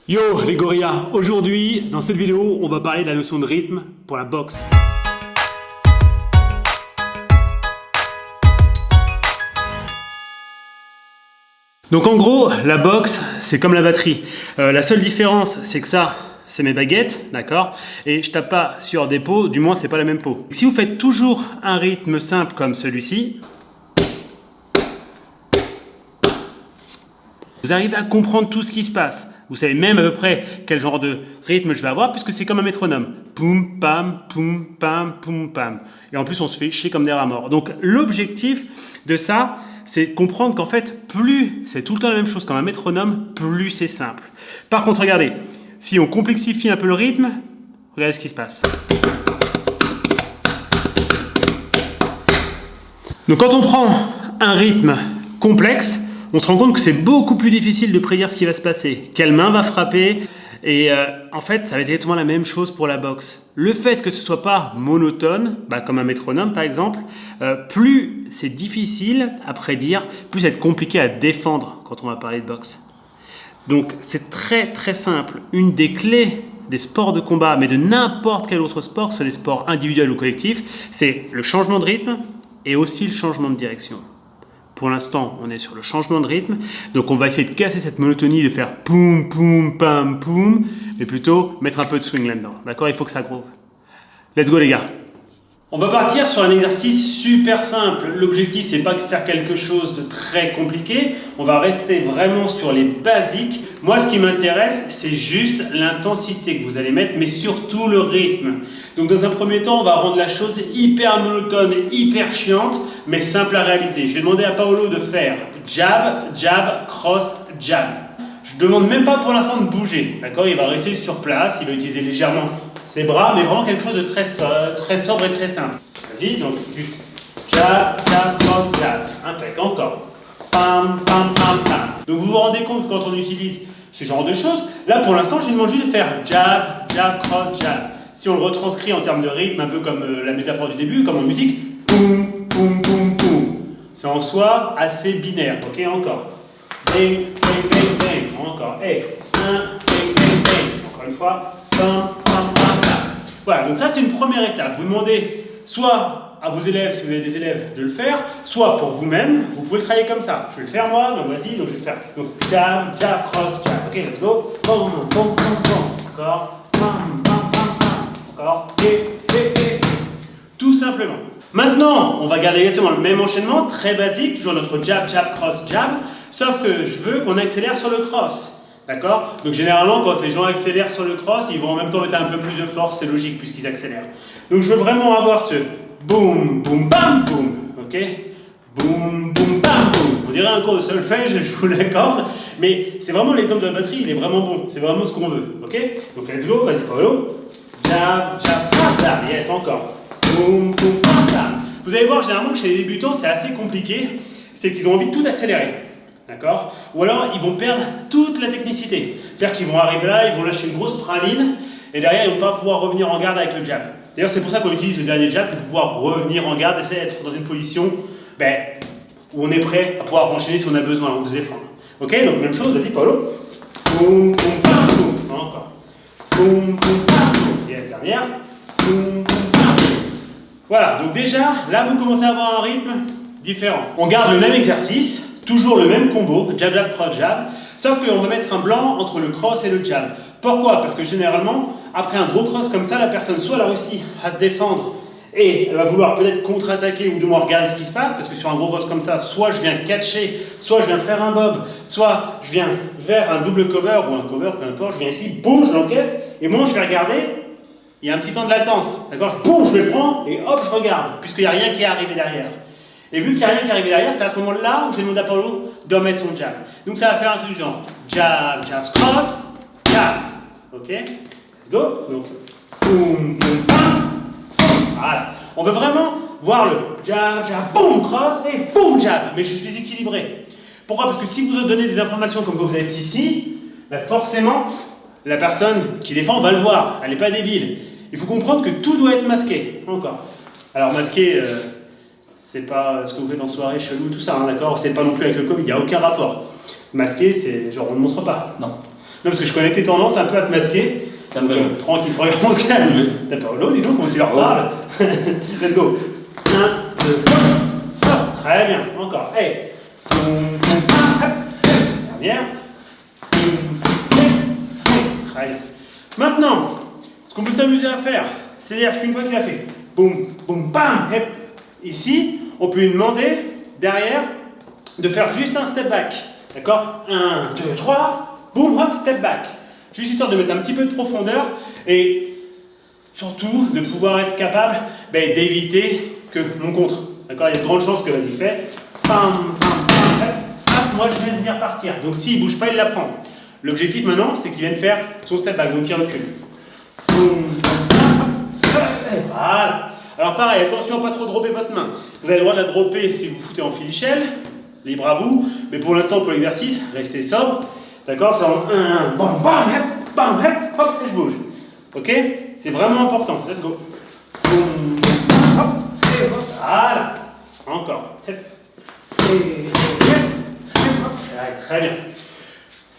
Yo les gorillas, aujourd'hui dans cette vidéo on va parler de la notion de rythme pour la boxe. Donc en gros la boxe c'est comme la batterie, la seule différence c'est que ça c'est mes baguettes, d'accord, et je tape pas sur des pots, du moins c'est pas la même peau. Si vous faites toujours un rythme simple comme celui-ci, vous arrivez à comprendre tout ce qui se passe. Vous savez même à peu près quel genre de rythme je vais avoir puisque c'est comme un métronome. Poum, pam, poum, pam, poum, pam. Et en plus, on se fait chier comme des rats morts. Donc l'objectif de ça, c'est de comprendre qu'en fait, plus c'est tout le temps la même chose comme un métronome, plus c'est simple. Par contre, regardez, si on complexifie un peu le rythme, regardez ce qui se passe. Donc quand on prend un rythme complexe, on se rend compte que c'est beaucoup plus difficile de prédire ce qui va se passer, quelle main va frapper, et en fait, ça va être exactement la même chose pour la boxe. Le fait que ce ne soit pas monotone, comme un métronome par exemple, plus c'est difficile à prédire, plus ça va être compliqué à défendre quand on va parler de boxe. Donc c'est très très simple. Une des clés des sports de combat, mais de n'importe quel autre sport, que ce soit des sports individuels ou collectifs, c'est le changement de rythme et aussi le changement de direction. Pour l'instant, on est sur le changement de rythme, donc on va essayer de casser cette monotonie, de faire poum, poum, pam, poum, mais plutôt mettre un peu de swing là-dedans. D'accord? Il faut que ça groove. Let's go les gars! On va partir sur un exercice super simple. L'objectif, c'est pas de faire quelque chose de très compliqué. On va rester vraiment sur les basiques. Moi, ce qui m'intéresse, c'est juste l'intensité que vous allez mettre, mais surtout le rythme. Donc, dans un premier temps, on va rendre la chose hyper monotone, hyper chiante, mais simple à réaliser. Je vais demander à Paolo de faire jab, jab, cross, jab. Je ne demande même pas pour l'instant de bouger. D'accord? Il va rester sur place, il va utiliser légèrement ses bras, mais vraiment quelque chose de très sobre et très simple. Vas-y, donc juste jab, jab, cross, jab. Impec, encore. Pam, pam, pam, pam. Donc vous vous rendez compte que quand on utilise ce genre de choses, là pour l'instant je lui demande juste de faire jab, jab, cross, jab. Si on le retranscrit en termes de rythme, un peu comme la métaphore du début, comme en musique, poum, poum, poum, poum. C'est en soi assez binaire, ok, encore. Bang, bang, bang, bang, encore. Hey, un, bang, bang, bang. Encore une fois, pam, pam, pam, pam. Voilà, donc ça c'est une première étape. Vous demandez soit à vos élèves, si vous avez des élèves, de le faire, soit pour vous-même, vous pouvez le travailler comme ça. Je vais le faire moi, donc vas-y, donc je vais le faire. Donc jab, jab, cross, jab. Ok, let's go. Pam, pam, pam, pam. Encore. Pam, pam, pam, pam. Encore. Et. Tout simplement. Maintenant, on va garder exactement le même enchaînement, très basique, toujours notre jab, jab, cross, jab, sauf que je veux qu'on accélère sur le cross. D'accord? Donc généralement, quand les gens accélèrent sur le cross, ils vont en même temps mettre un peu plus de force, c'est logique puisqu'ils accélèrent. Donc je veux vraiment avoir ce boum, boum, bam, boum. Ok? Boum, boum, bam, boum. On dirait un cours de solfège, je vous l'accorde, mais c'est vraiment l'exemple de la batterie, il est vraiment bon. C'est vraiment ce qu'on veut. Ok? Donc let's go, vas-y Paolo. Jab, jab, jab, jab. Yes, encore. Boum, boum, bam, bam. Vous allez voir, généralement, que chez les débutants, c'est assez compliqué. C'est qu'ils ont envie de tout accélérer. D'accord? Ou alors, ils vont perdre toute la technicité. C'est-à-dire qu'ils vont arriver là, ils vont lâcher une grosse praline, et derrière, ils ne vont pas pouvoir revenir en garde avec le jab. D'ailleurs, c'est pour ça qu'on utilise le dernier jab, c'est pour pouvoir revenir en garde, essayer d'être dans une position où on est prêt à pouvoir enchaîner si on a besoin, ou se défendre. Ok? Donc, même chose, vas-y, Paolo. Boum, boum, bam, boum. Encore. Boum, boum, bam, boum. Et la dernière. Boum, boum, bam, boum. Voilà, donc déjà, là, vous commencez à avoir un rythme différent. On garde le même exercice. Toujours le même combo, jab, jab, cross, jab, sauf qu'on va mettre un blanc entre le cross et le jab. Pourquoi? Parce que généralement, après un gros cross comme ça, la personne soit elle a réussi à se défendre et elle va vouloir peut-être contre-attaquer ou du moins regarder ce qui se passe, parce que sur un gros cross comme ça, soit je viens catcher, soit je viens faire un bob, soit je viens faire un double cover ou un cover, peu importe, je viens ici, boum, je l'encaisse, et moi je vais regarder, il y a un petit temps de latence, d'accord? Boum, je le prends et hop, je regarde, puisqu'il n'y a rien qui est arrivé derrière. Et vu qu'il n'y a rien qui est arrivé derrière, c'est à ce moment-là où je vais demander à Paolo de remettre son jab. Donc ça va faire un truc genre jab, jab, cross, jab. Ok? Let's go. Donc, boum, boum, bam. Voilà. On veut vraiment voir le jab, jab, boum, cross et boum, jab. Mais je suis équilibré. Pourquoi? Parce que si vous donnez des informations comme quand vous êtes ici, forcément, la personne qui défend va le voir. Elle n'est pas débile. Il faut comprendre que tout doit être masqué. Encore. Alors masqué... c'est pas ce que vous faites en soirée chelou, tout ça, hein, d'accord? C'est pas non plus avec le Covid, il n'y a aucun rapport. Masqué, c'est genre on ne montre pas. Non. Non, parce que je connais tes tendances un peu à te masquer. Donc, tranquille, regarde, on se calme. Oui. T'as pas l'eau, dis donc, comment tu leur parles. Let's go. 1, 2, 3. Très bien, encore. Hey. Dernière. Très bien. Maintenant, ce qu'on peut s'amuser à faire, c'est-à-dire qu'une fois qu'il a fait boum, boum, bam, hep, ici, on peut lui demander derrière de faire juste un step back. D'accord? 1, 2, 3, boum, hop, step back. Juste histoire de mettre un petit peu de profondeur et surtout de pouvoir être capable d'éviter que mon contre. D'accord? Il y a de grandes chances que, vas-y, fais. Bam, bam, bam, hop, moi je vais venir partir. Donc s'il ne bouge pas, il la prend. L'objectif maintenant, c'est qu'il vienne faire son step back, donc il recule. Boum, voilà. Alors pareil, attention à ne pas trop dropper votre main. Vous avez le droit de la dropper si vous foutez en filichelle, libre à vous. Mais pour l'instant, pour l'exercice, restez sobre. D'accord? C'est en 1, bam, bam, hop, et je bouge. Ok? C'est vraiment important. Let's go. Boum, hop, et hop. Voilà. Encore. Allez, très bien.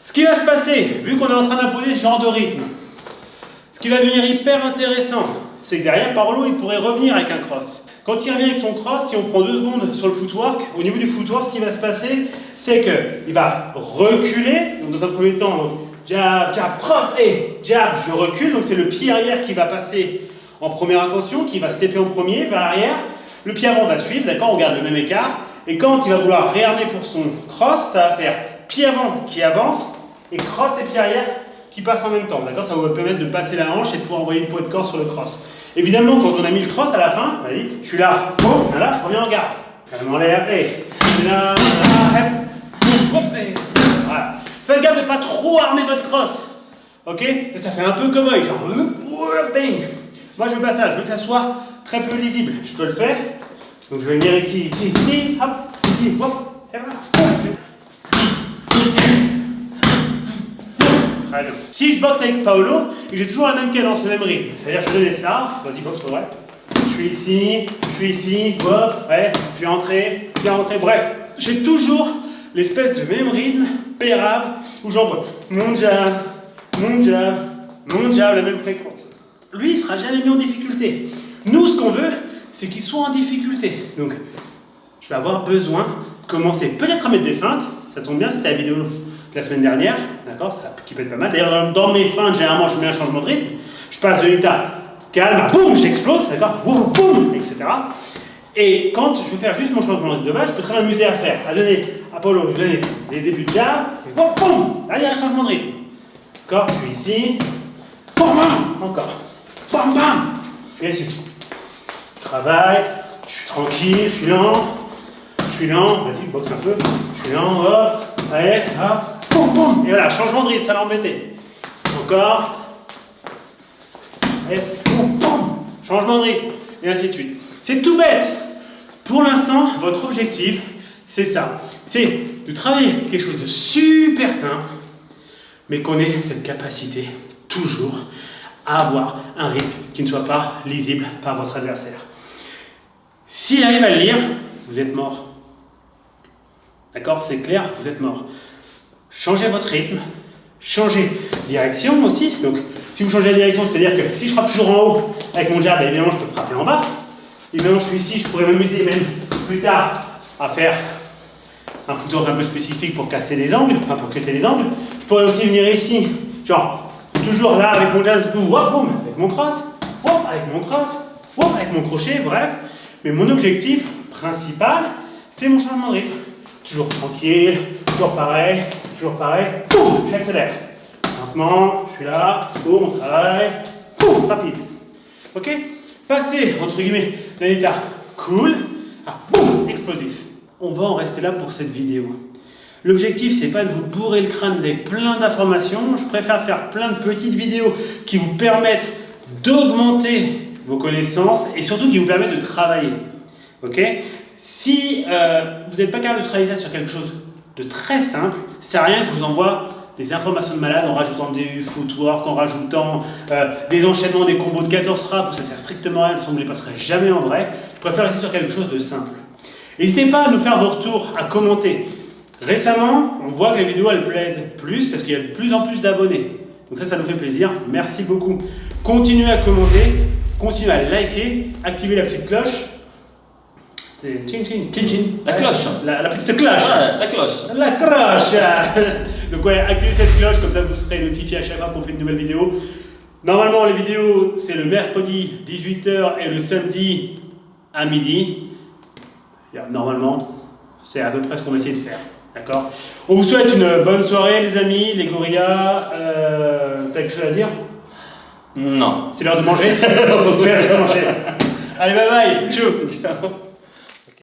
Ce qui va se passer, vu qu'on est en train d'imposer ce genre de rythme, ce qui va devenir hyper intéressant, c'est que derrière, Paolo, il pourrait revenir avec un cross. Quand il revient avec son cross, si on prend 2 secondes sur le footwork, au niveau du footwork, ce qui va se passer, c'est qu'il va reculer. Donc dans un premier temps, donc, jab, jab, cross, et jab, je recule. Donc c'est le pied arrière qui va passer en première intention, qui va stepper en premier vers l'arrière. Le pied avant va suivre, d'accord, on garde le même écart. Et quand il va vouloir réarmer pour son cross, ça va faire pied avant qui avance, et cross et pied arrière qui passent en même temps, d'accord? Ça va vous permettre de passer la hanche et de pouvoir envoyer une poids de corps sur le cross. Évidemment, quand on a mis le cross à la fin, vas-y, je suis là, boum, je reviens en garde. Calme en l'air, et je suis là, hop, et voilà. Faites gaffe de ne pas trop armer votre cross, ok? Et ça fait un peu cowboy, genre, bang. Moi, je veux pas ça, je veux que ça soit très peu lisible. Je te le fais, donc je vais venir ici, hop, ici, hop, et voilà. Très bien. Si je boxe avec Paolo, j'ai toujours la même cadence, le même rythme. C'est-à-dire que je laisse ça, vas-y boxe, ouais. Je suis ici, hop, ouais, je vais rentrer, bref. J'ai toujours l'espèce de même rythme, pérave, où j'envoie mon jab, la même fréquence. Lui, il ne sera jamais mis en difficulté. Nous, ce qu'on veut, c'est qu'il soit en difficulté. Donc, je vais avoir besoin de commencer peut-être à mettre des feintes. Ça tombe bien, c'était la vidéo de la semaine dernière, d'accord, ça qui peut être pas mal. D'ailleurs, dans mes feintes, généralement, je mets un changement de rythme. Je passe de l'état calme à boum, j'explose, d'accord, boum, etc. Et quand je veux faire juste mon changement de rythme de base, je peux très m'amuser à faire, à donner à Paolo, donner les débuts de jab, boum, là il y a un changement de rythme. D'accord, je suis ici, boum, encore, bam, bam, je suis ici. Je travaille, je suis tranquille, je suis lent, vas-y, boxe un peu, je suis lent, hop, allez, hop, boum, boum, et voilà, changement de rythme, ça l'a embêté. Encore, et boum, boum, changement de rythme, et ainsi de suite. C'est tout bête. Pour l'instant, votre objectif, c'est ça. C'est de travailler quelque chose de super simple, mais qu'on ait cette capacité, toujours, à avoir un rythme qui ne soit pas lisible par votre adversaire. S'il arrive à le lire, vous êtes mort. D'accord? C'est clair, vous êtes mort. Changez votre rythme, changez direction aussi. Donc, si vous changez la direction, c'est-à-dire que si je frappe toujours en haut avec mon jab, évidemment, je peux frapper en bas. Évidemment, je suis ici, je pourrais m'amuser même plus tard à faire un footwork un peu spécifique pour casser les angles, enfin pour cutter les angles. Je pourrais aussi venir ici, genre, toujours là avec mon jab, wop, boum, avec mon cross, wop, avec mon cross, wop, avec mon crochet, bref. Mais mon objectif principal, c'est mon changement de rythme. Toujours tranquille, toujours pareil, boum, j'accélère. Lentement, je suis là, boum, on travaille, boum, rapide. Ok? Passer, entre guillemets, d'un état cool à boum, explosif. On va en rester là pour cette vidéo. L'objectif, c'est pas de vous bourrer le crâne avec plein d'informations. Je préfère faire plein de petites vidéos qui vous permettent d'augmenter vos connaissances et surtout qui vous permettent de travailler. Ok? Si vous n'êtes pas capable de travailler ça sur quelque chose de très simple, ça sert à rien que je vous envoie des informations de malade en rajoutant des footwork, en rajoutant des enchaînements, des combos de 14 frappes, où ça sert strictement à rien, sinon vous ne les passerez jamais en vrai. Je préfère rester sur quelque chose de simple. N'hésitez pas à nous faire vos retours, à commenter. Récemment, on voit que les vidéos elles plaisent plus parce qu'il y a de plus en plus d'abonnés. Donc ça nous fait plaisir. Merci beaucoup. Continuez à commenter, continuez à liker, activez la petite cloche. C'est tching tching. Chin chin. La cloche. La petite cloche. Ouais, la cloche. La cloche. Donc ouais, activez cette cloche, comme ça vous serez notifié à chaque fois qu'on fait une nouvelle vidéo. Normalement, les vidéos, c'est le mercredi 18h et le samedi à midi. Normalement, c'est à peu près ce qu'on va essayer de faire. D'accord. On vous souhaite une bonne soirée, les amis, les gorillas. T'as quelque chose à dire? Non. C'est l'heure de manger. C'est l'heure de manger. Allez, bye bye. Ciao. Ciao.